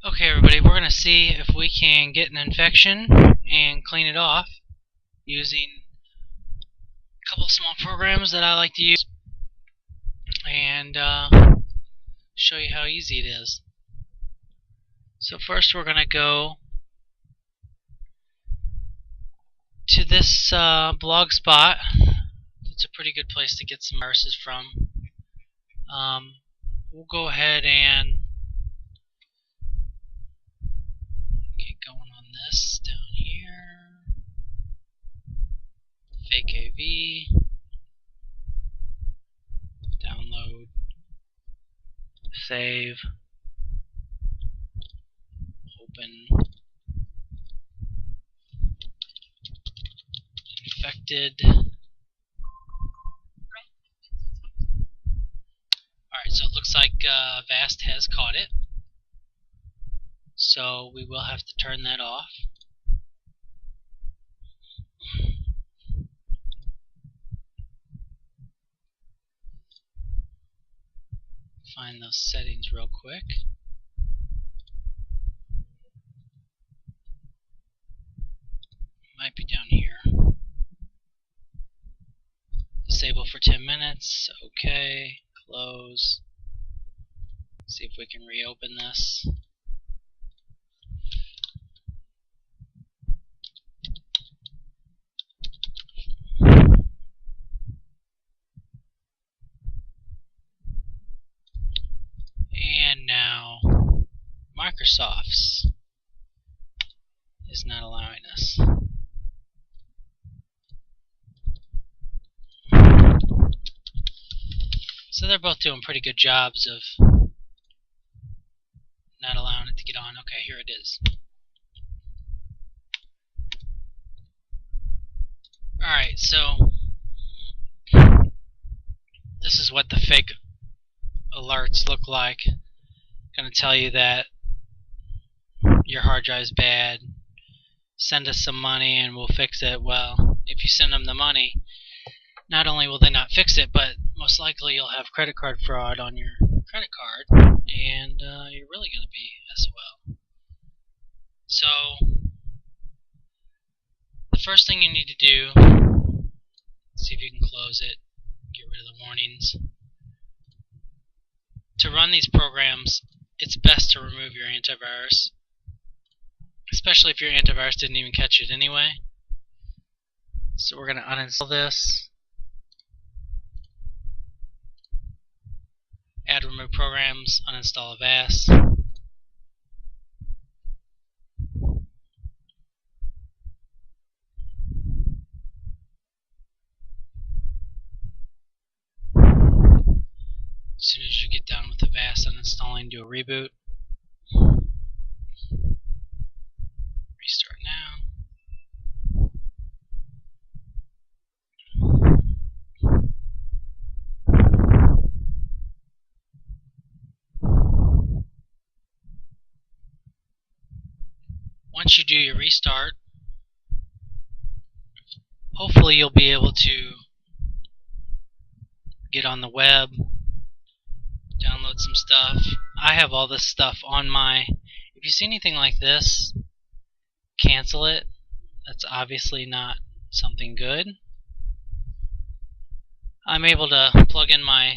Okay, everybody, we're going to see if we can get an infection and clean it off using a couple small programs that I like to use and show you how easy it is. So first we're going to go to this blog spot. It's a pretty good place to get some viruses from. We'll go ahead and get going on this down here. Fake AV. Download. Save. Open. Infected. Alright, so it looks like Vast has caught it. So we will have to turn that off. Find those settings real quick. Might be down here. Disable for 10 minutes. Okay. Close. See if we can reopen this. And now Microsoft's is not allowing us. So they're both doing pretty good jobs of not allowing it to get on. Okay, here it is. Alright, so this is what the fake alerts look like. Going to tell you that your hard drive is bad. Send us some money and we'll fix it. Well, if you send them the money, not only will they not fix it, but most likely you'll have credit card fraud on your credit card, and you're really going to be SOL. So, the first thing you need to do, see if you can close it, get rid of the warnings. To run these programs, it's best to remove your antivirus, especially if your antivirus didn't even catch it anyway. So we're going to uninstall this. Add remove programs, uninstall Avast. As soon as you get done with Avast uninstalling, do a reboot. Restart now. Once you do your restart, hopefully you'll be able to get on the web, download some stuff. I have all this stuff on my, if you see anything like this, cancel it. That's obviously not something good. I'm able to plug in my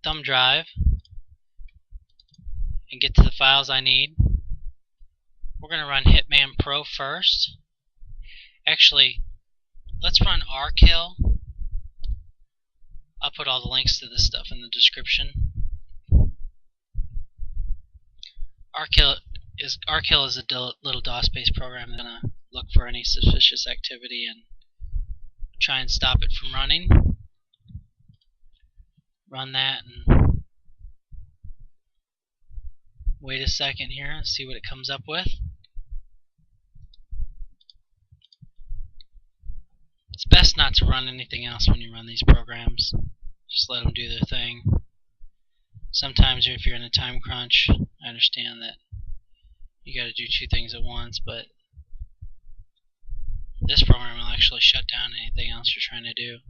thumb drive and get to the files I need. We're going to run HitManPro first. Actually, let's run Rkill. I'll put all the links to this stuff in the description. Rkill is a little DOS-based program that's going to look for any suspicious activity and try and stop it from running. Run that and wait a second here and see what it comes up with. It's best not to run anything else when you run these programs. Just let them do their thing. Sometimes if you're in a time crunch, I understand that you got to do two things at once, but this program will actually shut down anything else you're trying to do.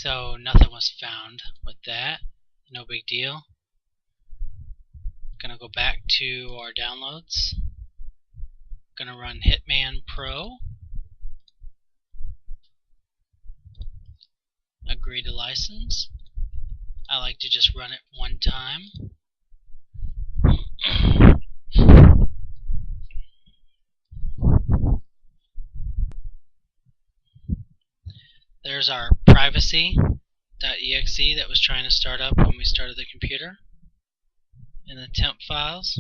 So nothing was found with that. No big deal. Gonna go back to our downloads. Gonna run HitManPro. Agree to license. I like to just run it one time. There's our privacy.exe that was trying to start up when we started the computer. In the temp files.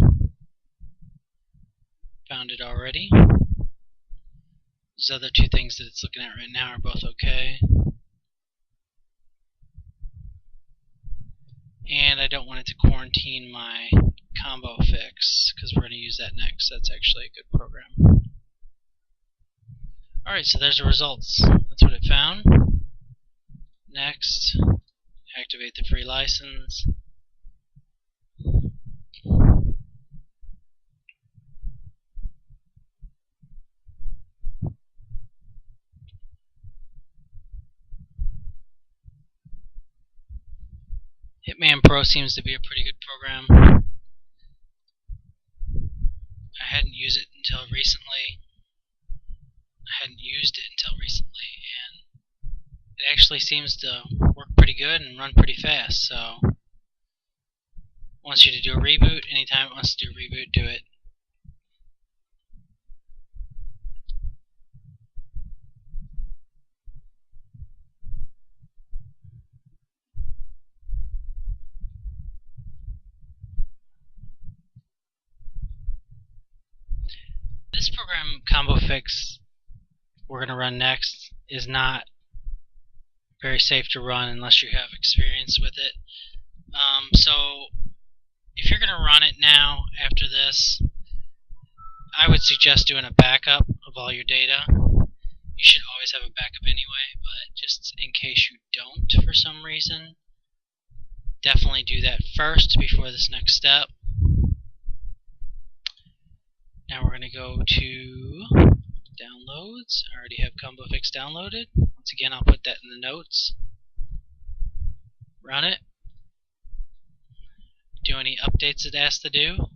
Found it already. Those other two things that it's looking at right now are both okay. And I don't want it to quarantine my Combofix because we're going to use that next. That's actually a good program. Alright, so there's the results. That's what it found. Next, activate the free license. HitManPro seems to be a pretty good program. I hadn't used it until recently, and it actually seems to work pretty good and run pretty fast. So, wants you to do a reboot. Anytime it wants to do a reboot, do it. This program, Combofix, we're going to run next, is not very safe to run unless you have experience with it. So if you're going to run it now after this, I would suggest doing a backup of all your data. You should always have a backup anyway, but just in case you don't for some reason, definitely do that first before this next step. Now we're going to go to downloads. I already have Combofix downloaded. Once again, I'll put that in the notes. Run it. Do any updates it asks to do.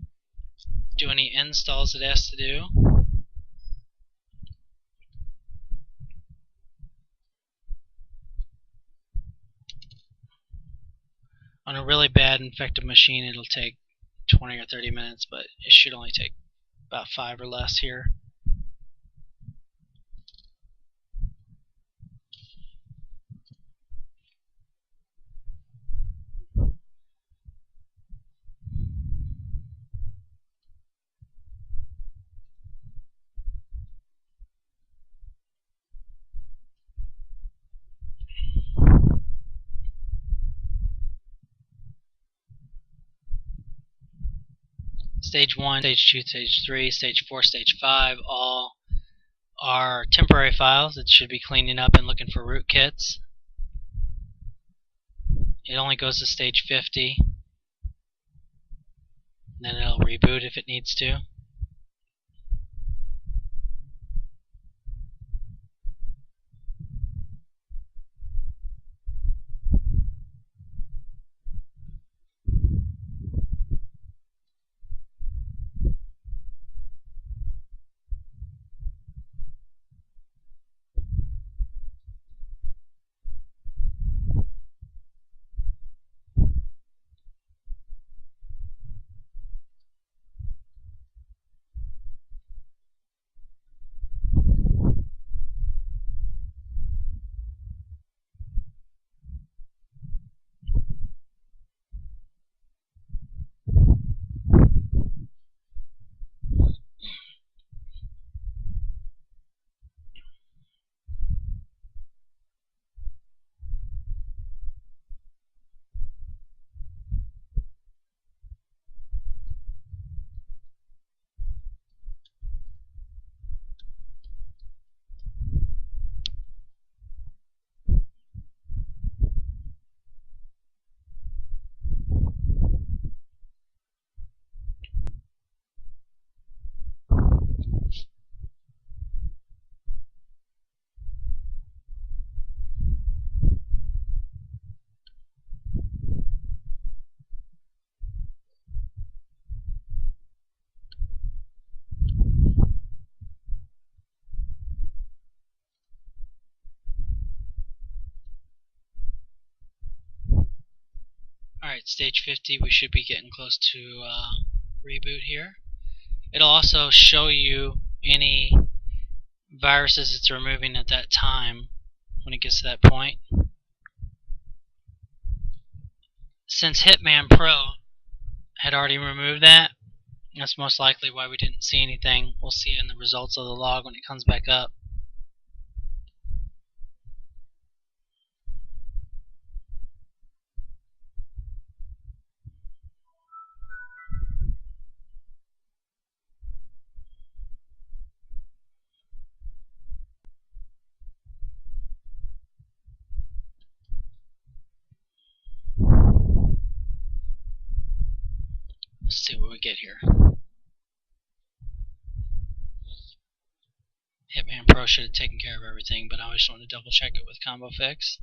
Do any installs it asks to do. On a really bad infected machine, it'll take 20 or 30 minutes, but it should only take about 5 or less here. Stage 1, Stage 2, Stage 3, Stage 4, Stage 5 all are temporary files. It should be cleaning up and looking for rootkits. It only goes to Stage 50. Then it'll reboot if it needs to. hit stage 50, we should be getting close to reboot here. It'll also show you any viruses it's removing at that time when it gets to that point. Since HitManPro had already removed that, that's most likely why we didn't see anything. We'll see it in the results of the log when it comes back up. Let's see what we get here. HitManPro should have taken care of everything, but I always want to double check it with Combofix.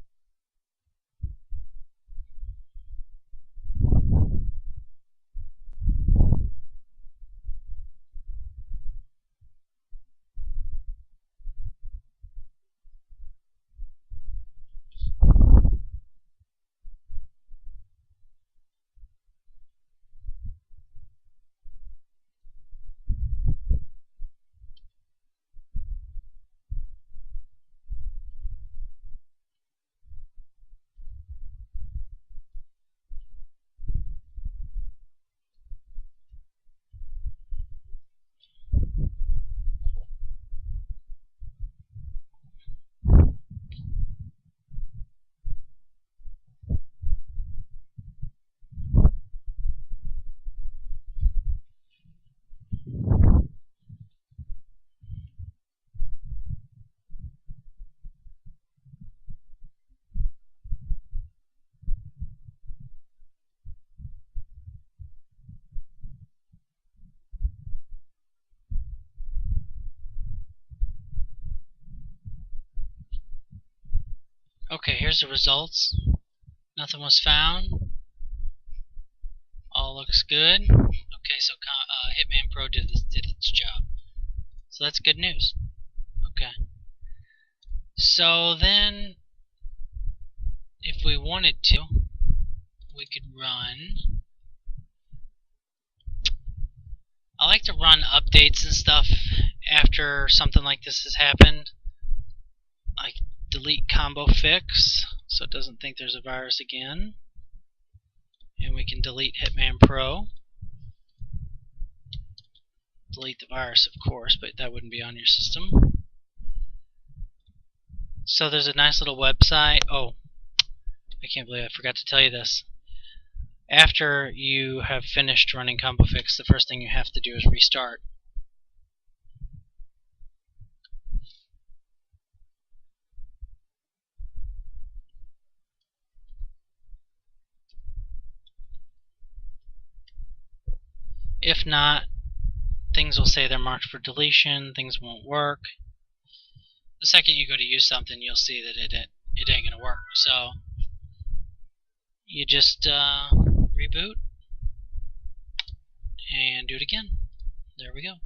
Okay, here's the results. Nothing was found. All looks good. Okay, so HitManPro did its job. So that's good news. Okay. So then, if we wanted to, we could run. I like to run updates and stuff after something like this has happened. Like delete Combofix so it doesn't think there's a virus again. And we can delete HitManPro. Delete the virus, of course, but that wouldn't be on your system. So there's a nice little website. Oh, I can't believe I forgot to tell you this. After you have finished running Combofix, the first thing you have to do is restart. If not, things will say they're marked for deletion, things won't work. The second you go to use something, you'll see that it ain't going to work. So you just reboot and do it again. There we go.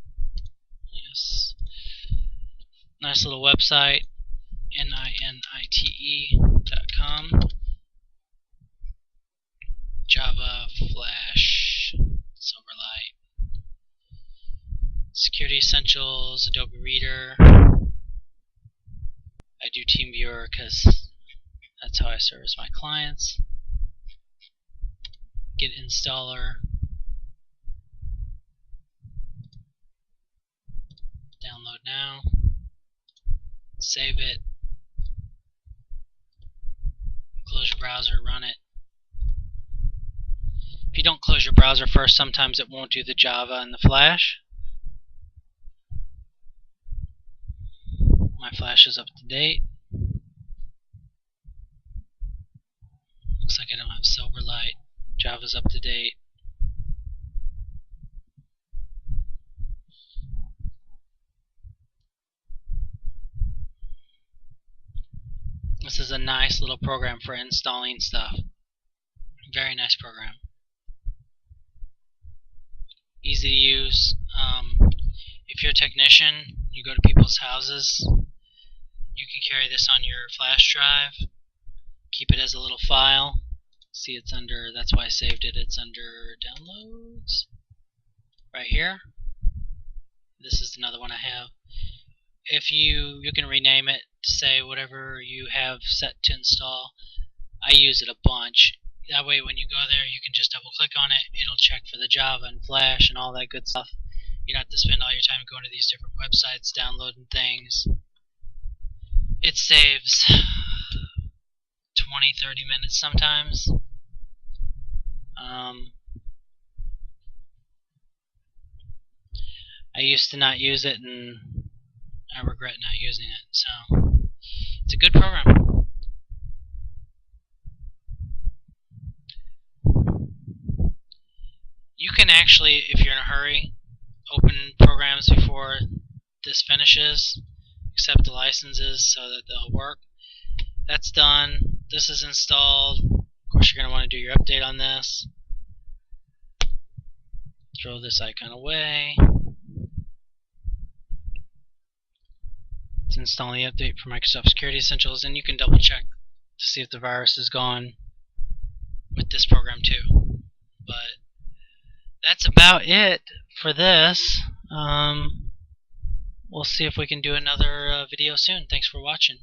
Yes. Nice little website, ninite.com. Java, Flash, Silverlight, Security Essentials, Adobe Reader. I do TeamViewer because that's how I service my clients. Git installer. Download now. Save it. Close your browser, run it. If you don't close your browser first, sometimes it won't do the Java and the Flash. My Flash is up to date. Looks like I don't have Silverlight. Java's up to date. This is a nice little program for installing stuff. Very nice program. Easy to use. If you're a technician, you go to people's houses, you can carry this on your flash drive, keep it as a little file, See, it's under, that's why I saved it, it's under downloads, right here. This is another one I have. If you can rename it to say whatever you have set to install. I use it a bunch. That way when you go there you can just double click on it, it'll check for the Java and Flash and all that good stuff. You don't have to spend all your time going to these different websites downloading things. It saves 20-30 minutes sometimes. I used to not use it and I regret not using it, so it's a good program. You can actually, if you're in a hurry, open programs before this finishes, accept the licenses so that they'll work. That's done. This is installed. Of course, you're going to want to do your update on this. Throw this icon away. It's installing the update for Microsoft Security Essentials, and you can double check to see if the virus is gone with this program too. But that's about it for this. We'll see if we can do another video soon. Thanks for watching.